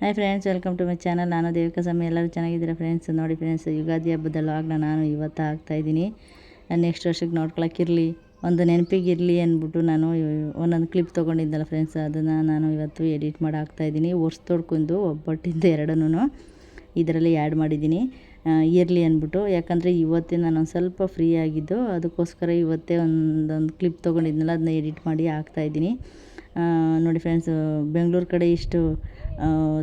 Hi friends, welcome to my channel. ನಾನು ದೇವಿಕಾ ಸಮಯ. ಎಲ್ಲರೂ ಚೆನ್ನಾಗಿದ್ದೀರಾ ಫ್ರೆಂಡ್ಸ್? ನೋಡಿ ಫ್ರೆಂಡ್ಸ್, ಯುಗಾದಿ ಹಬ್ಬದ ಲಾಗ್ನ ನಾನು ಇವತ್ತು ಹಾಕ್ತಾಯಿದ್ದೀನಿ. ನೆಕ್ಸ್ಟ್ ವರ್ಷಕ್ಕೆ ನೋಡ್ಕೊಳಕ್ಕಿರಲಿ, ಒಂದು ನೆನಪಿಗಿರಲಿ ಅಂದ್ಬಿಟ್ಟು ನಾನು ಒಂದೊಂದು ಕ್ಲಿಪ್ ತೊಗೊಂಡಿದ್ದಲ್ಲ ಫ್ರೆಂಡ್ಸ್, ಅದನ್ನು ನಾನು ಇವತ್ತು ಎಡಿಟ್ ಮಾಡಿ ಹಾಕ್ತಾಯಿದ್ದೀನಿ. ವರ್ಷ ತೊಡ್ಕೊಂಡು ಒಬ್ಬಟ್ಟಿಂದ ಎರಡನ್ನೂ ಇದರಲ್ಲಿ ಆ್ಯಡ್ ಮಾಡಿದ್ದೀನಿ, ಇರಲಿ ಅಂದ್ಬಿಟ್ಟು. ಯಾಕಂದರೆ ಇವತ್ತೇ ನಾನು ಒಂದು ಸ್ವಲ್ಪ ಫ್ರೀ ಆಗಿದ್ದು, ಅದಕ್ಕೋಸ್ಕರ ಇವತ್ತೇ ಒಂದೊಂದು ಕ್ಲಿಪ್ ತೊಗೊಂಡಿದ್ನಲ್ಲ, ಅದನ್ನ ಎಡಿಟ್ ಮಾಡಿ ಹಾಕ್ತಾಯಿದ್ದೀನಿ. ನೋಡಿ ಫ್ರೆಂಡ್ಸ್, ಬೆಂಗಳೂರು ಕಡೆ ಇಷ್ಟು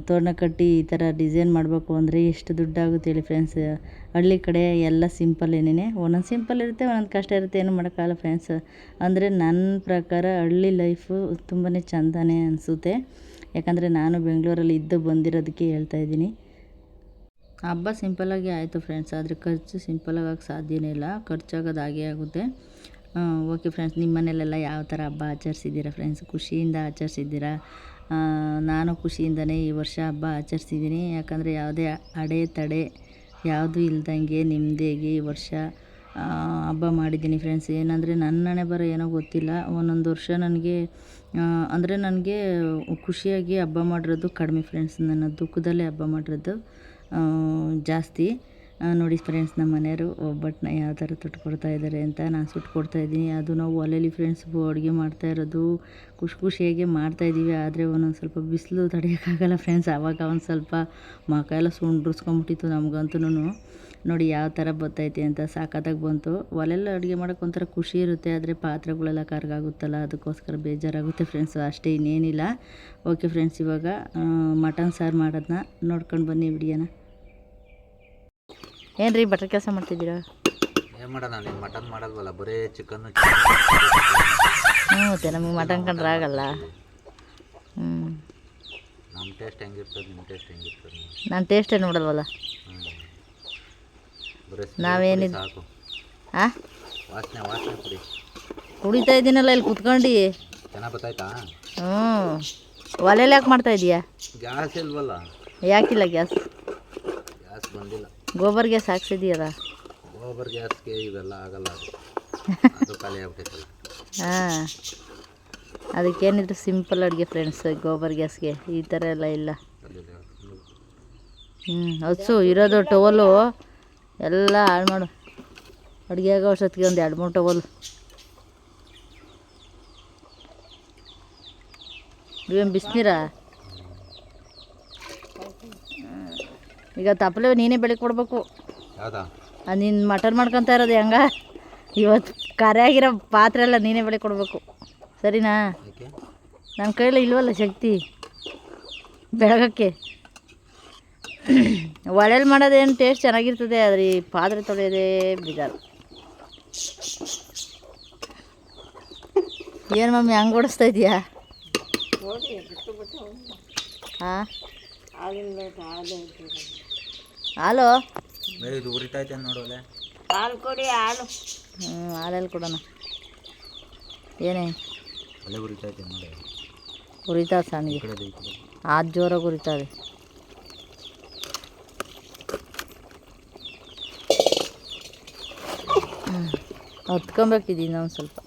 ತೋರಣ ಕಟ್ಟಿ ಈ ಥರ ಡಿಸೈನ್ ಮಾಡಬೇಕು ಅಂದರೆ ಎಷ್ಟು ದುಡ್ಡಾಗುತ್ತೆ ಹೇಳಿ ಫ್ರೆಂಡ್ಸ್. ಹಳ್ಳಿ ಕಡೆ ಎಲ್ಲ ಸಿಂಪಲ್ ಏನೇನೆ, ಒಂದೊಂದು ಸಿಂಪಲ್ ಇರುತ್ತೆ, ಒಂದೊಂದು ಕಷ್ಟ ಇರುತ್ತೆ, ಏನು ಮಾಡೋಕ್ಕಾಗಲ್ಲ ಫ್ರೆಂಡ್ಸ್. ಅಂದರೆ ನನ್ನ ಪ್ರಕಾರ ಹಳ್ಳಿ ಲೈಫು ತುಂಬಾ ಚೆಂದನೇ ಅನಿಸುತ್ತೆ. ಯಾಕಂದರೆ ನಾನು ಬೆಂಗಳೂರಲ್ಲಿ ಇದ್ದು ಬಂದಿರೋದಕ್ಕೆ ಹೇಳ್ತಾಯಿದ್ದೀನಿ. ಹಬ್ಬ ಸಿಂಪಲ್ಲಾಗಿ ಆಯಿತು ಫ್ರೆಂಡ್ಸ್, ಆದರೆ ಖರ್ಚು ಸಿಂಪಲ್ಲಾಗಿ ಆಗೋಕ್ಕೆ ಸಾಧ್ಯನೇ ಇಲ್ಲ. ಖರ್ಚಾಗೋದು ಹಾಗೇ ಆಗುತ್ತೆ. ಓಕೆ ಫ್ರೆಂಡ್ಸ್, ನಿಮ್ಮ ಮನೇಲೆಲ್ಲ ಯಾವ ಥರ ಹಬ್ಬ ಆಚರಿಸಿದ್ದೀರಾ ಫ್ರೆಂಡ್ಸ್? ಖುಷಿಯಿಂದ ಆಚರಿಸಿದ್ದೀರಾ? ನಾನು ಖುಷಿಯಿಂದನೇ ಈ ವರ್ಷ ಹಬ್ಬ ಆಚರಿಸಿದ್ದೀನಿ. ಯಾಕಂದರೆ ಯಾವುದೇ ಅಡೆತಡೆ ಯಾವುದೂ ಇಲ್ದಂಗೆ ನೆಮ್ಮದಿಯಾಗಿ ಈ ವರ್ಷ ಹಬ್ಬ ಮಾಡಿದ್ದೀನಿ ಫ್ರೆಂಡ್ಸ್. ಏನಂದರೆ ನನ್ನ ಹಣೆ ಬರೋ ಏನೋ ಗೊತ್ತಿಲ್ಲ, ಒಂದೊಂದು ವರ್ಷ ನನಗೆ ಅಂದರೆ ನನಗೆ ಖುಷಿಯಾಗಿ ಹಬ್ಬ ಮಾಡಿರೋದು ಕಡಿಮೆ ಫ್ರೆಂಡ್ಸ್, ನನ್ನ ದುಃಖದಲ್ಲೇ ಹಬ್ಬ ಮಾಡಿರೋದು ಜಾಸ್ತಿ. ನೋಡಿ ಫ್ರೆಂಡ್ಸ್, ನಮ್ಮ ಮನೆಯವರು ಒಬ್ಬಟ್ಟನ್ನ ಯಾವ ಥರ ಕೊಡ್ತಾ ಇದ್ದಾರೆ ಅಂತ ನಾನು ಸುಟ್ಕೊಡ್ತಾಯಿದ್ದೀನಿ. ಅದು ನಾವು ಒಲೆಯಲ್ಲಿ ಫ್ರೆಂಡ್ಸ್ ಅಡುಗೆ ಮಾಡ್ತಾ ಇರೋದು ಖುಷಿಯಾಗಿ ಮಾಡ್ತಾಯಿದ್ದೀವಿ. ಆದರೆ ಒಂದೊಂದು ಸ್ವಲ್ಪ ಬಿಸಿಲು ತಡೆಯೋಕ್ಕಾಗಲ್ಲ ಫ್ರೆಂಡ್ಸ್. ಆವಾಗ ಒಂದು ಸ್ವಲ್ಪ ಮುಖ ಎಲ್ಲ ಸುಂಡ್ರಿಸ್ಕೊಂಬಿಟ್ಟಿತ್ತು ನಮಗಂತೂ. ನೋಡಿ ಯಾವ ಥರ ಬರ್ತೈತೆ ಅಂತ, ಸಾಕಾಗಿ ಬಂತು. ಒಲೆಲ್ಲ ಅಡುಗೆ ಮಾಡೋಕೆ ಒಂಥರ ಖುಷಿ ಇರುತ್ತೆ, ಆದರೆ ಪಾತ್ರೆಗಳೆಲ್ಲ ಕರ್ಗಾಗುತ್ತಲ್ಲ, ಅದಕ್ಕೋಸ್ಕರ ಬೇಜಾರಾಗುತ್ತೆ ಫ್ರೆಂಡ್ಸ್, ಅಷ್ಟೇ, ಇನ್ನೇನಿಲ್ಲ. ಓಕೆ ಫ್ರೆಂಡ್ಸ್, ಇವಾಗ ಮಟನ್ ಸಾರು ಮಾಡೋದನ್ನ ನೋಡ್ಕೊಂಡು ಬನ್ನಿ ವಿಡಿಯೋನ. ಏನು ರೀ ಬಟರ್ ಕೆಲಸ ಮಾಡ್ತಿದ್ದೀರಾ? ಏನು ಮಾಡೋಣ, ನೀನು ಮಟನ್ ಮಾಡಲ್ವಲ್ಲ, ಬರೀ ಚಿಕನ್ನು. ಮತ್ತೆ ನಮಗೆ ಮಟನ್ ಕಂಡ್ರೆ ಆಗಲ್ಲ. ನಮ್ಮ ಟೇಸ್ಟ್ ಹೆಂಗಿರ್ತದೆ, ನಿಮ್ಮ ಟೇಸ್ಟ್ ಹೆಂಗಿರ್ತದೆ? ನನ್ನ ಟೇಸ್ಟೇ ನೋಡಲ್ವಲ್ಲ ನಾವೇನಿದ್ದು. ಸಾಕು. ಹಾಂ, ವಾಸನೆ ಕುಡಿ. ಕುಡಿತಾ ಇದ್ದೀನಲ್ಲ ಇಲ್ಲಿ ಕುತ್ಕೊಂಡು. ಚೆನ್ನಾಗಿ ಗೊತ್ತಾಯ್ತಾ? ಒಲೆಯಲ್ಲಿ ಯಾಕೆ ಮಾಡ್ತಾ ಇದೀಯಾ? ಗ್ಯಾಸ್ ಇಲ್ವಲ್ಲ. ಯಾಕಿಲ್ಲ ಗ್ಯಾಸ್? ಗ್ಯಾಸ್ ಬಂದಿಲ್ಲ. ಗೋಬರ್ ಗ್ಯಾಸ್ ಹಾಕ್ಸಿದೀಯಲ್ಲ? ಗೋಬರ್ ಗ್ಯಾಸ್ಗೆ ಇವೆಲ್ಲ ಆಗಲ್ಲ, ಅದು ಖಾಲಿ ಆಗ್ಬಿಟ್ಟೈತಲ್ಲ. ಹಾಂ, ಅದಕ್ಕೇನಿದ್ರು ಸಿಂಪಲ್ ಅಡುಗೆ ಫ್ರೆಂಡ್ಸ್. ಗೋಬರ್ ಗ್ಯಾಸ್ಗೆ ಈ ಥರ ಎಲ್ಲ ಇಲ್ಲ. ಹಸು ಇರೋದು ಟವಲು ಎಲ್ಲ ಹಾಳು ಮಾಡು. ಅಡುಗೆ ಆಗೋ ಅಷ್ಟೊತ್ತಿಗೆ ಒಂದು 2-3 ಟವಲು. ಇವೇನು ಬಿಸಿನೀರಾ? ಈಗ ತಪ್ಪಲೆ ನೀನೇ ಬೆಳಗ್ಗೆ ಕೊಡಬೇಕು. ನೀನು ಮಟನ್ ಮಾಡ್ಕೊತಾ ಇರೋದು ಹೆಂಗ? ಇವತ್ತು ಕರೆ ಆಗಿರೋ ಪಾತ್ರೆ ಎಲ್ಲ ನೀನೇ ಬೆಳಗ್ಗೆ ಕೊಡಬೇಕು, ಸರಿನಾ? ನನ್ನ ಕೈಯಲ್ಲಿ ಇಲ್ವಲ್ಲ ಶಕ್ತಿ ಬೆಳಗಕ್ಕೆ. ಒಲೆಯಲ್ಲಿ ಮಾಡೋದೇನು ಟೇಸ್ಟ್ ಚೆನ್ನಾಗಿರ್ತದೆ, ಆದರೆ ಈ ಪಾತ್ರೆ ತೊಳೆಯೋದೇ ಬೇಜಾರು. ಏನು ಮಮ್ಮಿ ಹಂಗೆ ಓಡಿಸ್ತಾ ಇದೆಯಾ? ಹಾಂ, ಹಾಲು ಉರಿತೈತೆ ನೋಡೋಲೆ. ಹಾಲು ಕೊಡಿ, ಹಾಲು. ಹಾಲಲ್ಲಿ ಕೊಡೋಣ. ಏನೇ ಅಲ್ಲೇ ಉರಿತೈತೆ ನೋಡಿ. ಉರಿತಾವೆ ಸಣ್ಣಗೆ, ಅದು ಜೋರಾಗಿ ಉರಿತಾವೆ. ಹತ್ಕೊಬೇಕಿದ್ದೀನಿ ಒಂದು ಸ್ವಲ್ಪ,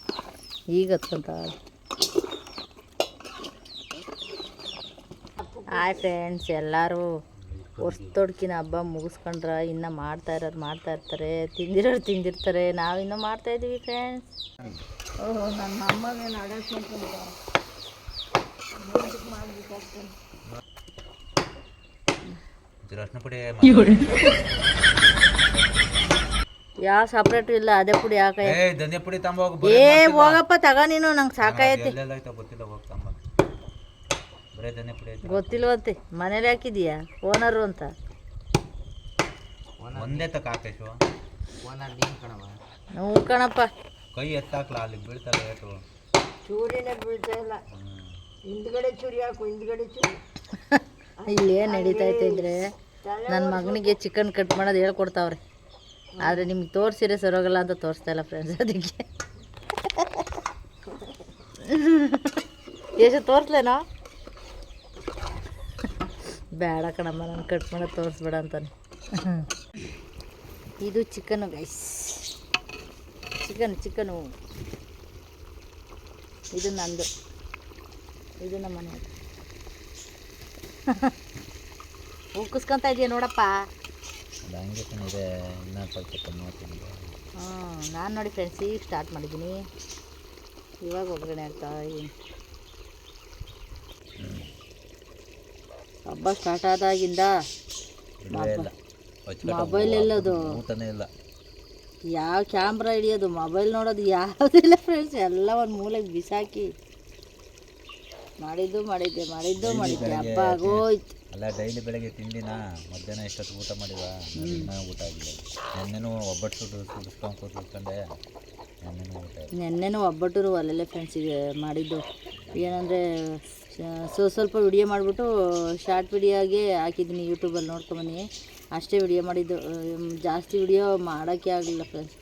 ಈಗ ಹತ್ಕೊಂತ. ಹಾಯ್ ಫ್ರೆಂಡ್ಸ್, ಎಲ್ಲರೂ ವರ್ಷದೊಡ್ಕಿನ ಹಬ್ಬ ಮುಗಿಸ್ಕೊಂಡ್ರೆ ಇನ್ನೂ ಮಾಡ್ತಾ ಇರ್ತಾರೆ, ತಿಂದಿರೋರು ತಿಂದಿರ್ತಾರೆ, ನಾವಿನ್ನೂ ಮಾಡ್ತಾಯಿದ್ದೀವಿ ಫ್ರೆಂಡ್ಸ್. ಓಹೋ, ನನ್ನ ಅಮ್ಮನೇನು ಅಡಸ್ಕೊಂಡು ಯಾವ ಸಪ್ರೇಟು ಇಲ್ಲ, ಅದೇ ಪುಡಿ ಹಾಕ. ಏ ಹೋಗಪ್ಪ ತಗ ನೀನು, ನಂಗೆ ಸಾಕಾಯತಿ. ಗೊತ್ತಿಲ್ವಂತೆ, ಮನೇಲಿ ಹಾಕಿದೀಯಾ ಓನರು ಅಂತ? ಒಂದೇ ತಕ ಹ್ಞೂ ಕಣಪ್ಪ. ಕೈ ಎತ್ತಾಕ್ಲ, ಅಲ್ಲಿ ಬೀಳ್ತಲ್ಲ ಏಟು. ಚೂರಿನೇ ಬೀಳ್ತಾ ಇಲ್ಲ, ಹಿಂದ್ಗಡೆ ಚೂರಿ ಹಾಕು, ಹಿಂದ್ಗಡೆ ಚೂರಿ. ಇಲ್ಲೇನು ನಡೀತೈತೆ ಅಂದರೆ, ನನ್ನ ಮಗನಿಗೆ ಚಿಕನ್ ಕಟ್ ಮಾಡೋದು ಹೇಳ್ಕೊಡ್ತಾವ್ರೆ, ಆದರೆ ನಿಮ್ಗೆ ತೋರಿಸಿದ್ರೆ ಸರೋಗಲ್ಲ ಅಂತ ತೋರಿಸ್ತಾ ಇಲ್ಲ ಫ್ರೆಂಡ್ಸ್. ಅದಕ್ಕೆ ಎಷ್ಟು ತೋರಿಸ್ಲೇನೋ? ಬೇಡ ಕಣಮ್ಮ, ನಾನು ಕಟ್ ಮಾಡೋದು ತೋರಿಸ್ಬೇಡ ಅಂತಾನೆ. ಇದು ಚಿಕನ್ನು ಗೈಸ್, ಚಿಕನು. ಇದು ನಂದು, ಇದು ನಮ್ಮ ಮನೆ. ಉಕ್ಕಿಸ್ಕೊತಾ ಇದೆಯಾ ನೋಡಪ್ಪ. ಅದು ಹಂಗೆ ಇದೆ, ಇನ್ನೂ ಸ್ವಲ್ಪ ಮಾಡ್ತೀನಿ. ನಾನು ನೋಡಿ ಫ್ರೆಂಡ್ಸ್ ಈಗ ಸ್ಟಾರ್ಟ್ ಮಾಡಿದ್ದೀನಿ. ಇವಾಗ ಒಗ್ಗರಣೆ ಆಗ್ತಾ ಇದೀನಿ. ಹಬ್ಬ ಸ್ಟಾರ್ಟ್ ಆದಾಗಿಂದ ಮೊಬೈಲ್ ಎಲ್ಲದು, ಊಟನೇ ಇಲ್ಲ, ಯಾವ ಕ್ಯಾಮ್ರಾ ಹಿಡಿಯೋದು, ಮೊಬೈಲ್ ನೋಡೋದು ಯಾವುದಿಲ್ಲ ಫ್ರೆಂಡ್ಸ್. ಎಲ್ಲ ಒಂದು ಮೂಲೆಗೆ ಬಿಸಾಕಿ ಮಾಡಿದ್ದೆ ಹಬ್ಬ ಆಗೋಯ್ತು. ಅಲ್ಲ ಡೈಲಿ ಬೆಳಗ್ಗೆ ತಿಂಡಿನ ಮಧ್ಯಾಹ್ನ ಎಷ್ಟೊತ್ತು ಊಟ ಮಾಡಿದ, ಊಟ ಆಗಿಲ್ಲ. ನೆನ್ನೆನೂ ಒಬ್ಬಟ್ಟು ಸುಡಿಸ್ಕೊಂಡು ಕೂತ್ಕೊಂಡೆ, ನೆನ್ನೆನೂ ಒಬ್ಬಟ್ಟು ಅಲ್ಲಲ್ಲೇ ಫ್ರೆಂಡ್ಸ್ ಈಗ ಮಾಡಿದ್ದು. ಏನಂದರೆ ಸ್ವಲ್ಪ ವಿಡಿಯೋ ಮಾಡಿಬಿಟ್ಟು ಶಾರ್ಟ್ ವಿಡಿಯೋಗೆ ಹಾಕಿದ್ದೀನಿ, ಯೂಟ್ಯೂಬಲ್ಲಿ ನೋಡ್ಕೊಂಬನ್ನಿ. ಅಷ್ಟೇ ವಿಡಿಯೋ ಮಾಡಿದ್ದು, ಜಾಸ್ತಿ ವಿಡಿಯೋ ಮಾಡೋಕ್ಕೆ ಆಗಲಿಲ್ಲ ಫ್ರೆಂಡ್ಸ್.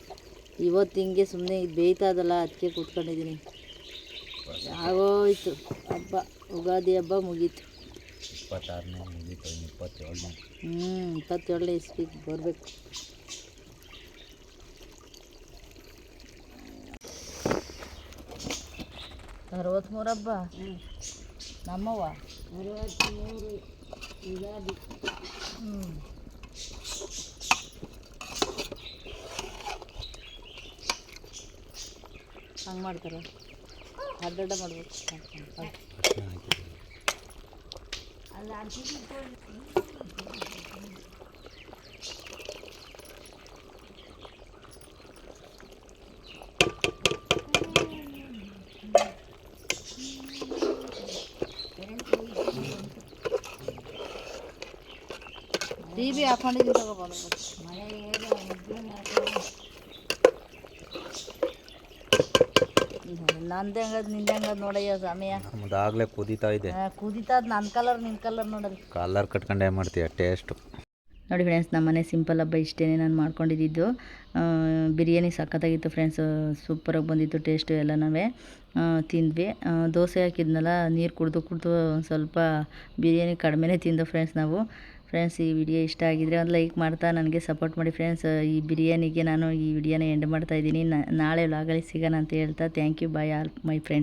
ಇವತ್ತು ಹಿಂಗೆ ಸುಮ್ಮನೆ ಇದು ಬೇಯ್ತದಲ್ಲ ಅದಕ್ಕೆ ಕೂತ್ಕೊಂಡಿದ್ದೀನಿ. ಆಗೋಯ್ತು ಹಬ್ಬ, ಯುಗಾದಿ ಹಬ್ಬ ಮುಗೀತು. 26ನೇ ಮುಗೀತು, 27ನೇ. 27ನೇ ಇಸ್ವಿಗೆ ಬರಬೇಕು. ಅರವತ್ತ್ಮೂರು ಹಬ್ಬ ನಮ್ಮವ್ವ 63 ಯುಗಾದಿ. ಹಂಗೆ ಮಾಡ್ತಾರೆ, ಅಡ್ಡ ಮಾಡ್ಬೇಕು. ಟಿ ವಿ ಹಾಕೊಂಡಿದ್ದೀನಿ ತಗೊಬೋದು. ನಂದು ಹೆಂಗದು ನಿಂದು ಹೆಂಗದು ನೋಡಯ್ಯ ಸಮಯ. ನಮ್ದು ಆಗಲೇ ಕುದೀತಾ ಇದೆ. ಕುದೀತದ ನನ್ನ ಕಲರ್ ನಿನ್ನ ಕಲರ್ ನೋಡಲ್ಲ. ಕಾಲರ್ ಕಟ್ಕೊಂಡೆ ಮಾಡ್ತೀಯ ಟೇಸ್ಟು. ನೋಡಿ ಫ್ರೆಂಡ್ಸ್, ನಮ್ಮ ಮನೆ ಸಿಂಪಲ್ ಹಬ್ಬ ಇಷ್ಟೇ ನಾನು ಮಾಡ್ಕೊಂಡಿದ್ದು. ಬಿರಿಯಾನಿ ಸಖತ್ತಾಗಿತ್ತು ಫ್ರೆಂಡ್ಸ್, ಸೂಪರಾಗಿ ಬಂದಿತ್ತು ಟೇಸ್ಟು. ಎಲ್ಲನೂ ತಿಂದ್ವಿ. ದೋಸೆ ಹಾಕಿದ್ನಲ್ಲ, ನೀರು ಕುಡಿದು ಸ್ವಲ್ಪ ಬಿರಿಯಾನಿ ಕಡಿಮೆನೇ ತಿಂದು ಫ್ರೆಂಡ್ಸ್ ನಾವು. ಫ್ರೆಂಡ್ಸ್, ಈ ವಿಡಿಯೋ ಇಷ್ಟ ಆಗಿದ್ರೆ ಒಂದು ಲೈಕ್ ಮಾಡ್ತಾ ನನಗೆ ಸಪೋರ್ಟ್ ಮಾಡಿ ಫ್ರೆಂಡ್ಸ್. ಈ ಬಿರಿಯಾನಿಗೆ ನಾನು ಈ ವಿಡಿಯೋನ ಎಂಡ್ ಮಾಡ್ತಾಯಿದ್ದೀನಿ. ನಾಳೆ ವ್ಲಾಗಲ್ಲಿ ಸಿಗೋಣ ಅಂತ ಹೇಳ್ತಾ thank you, bye all my friends.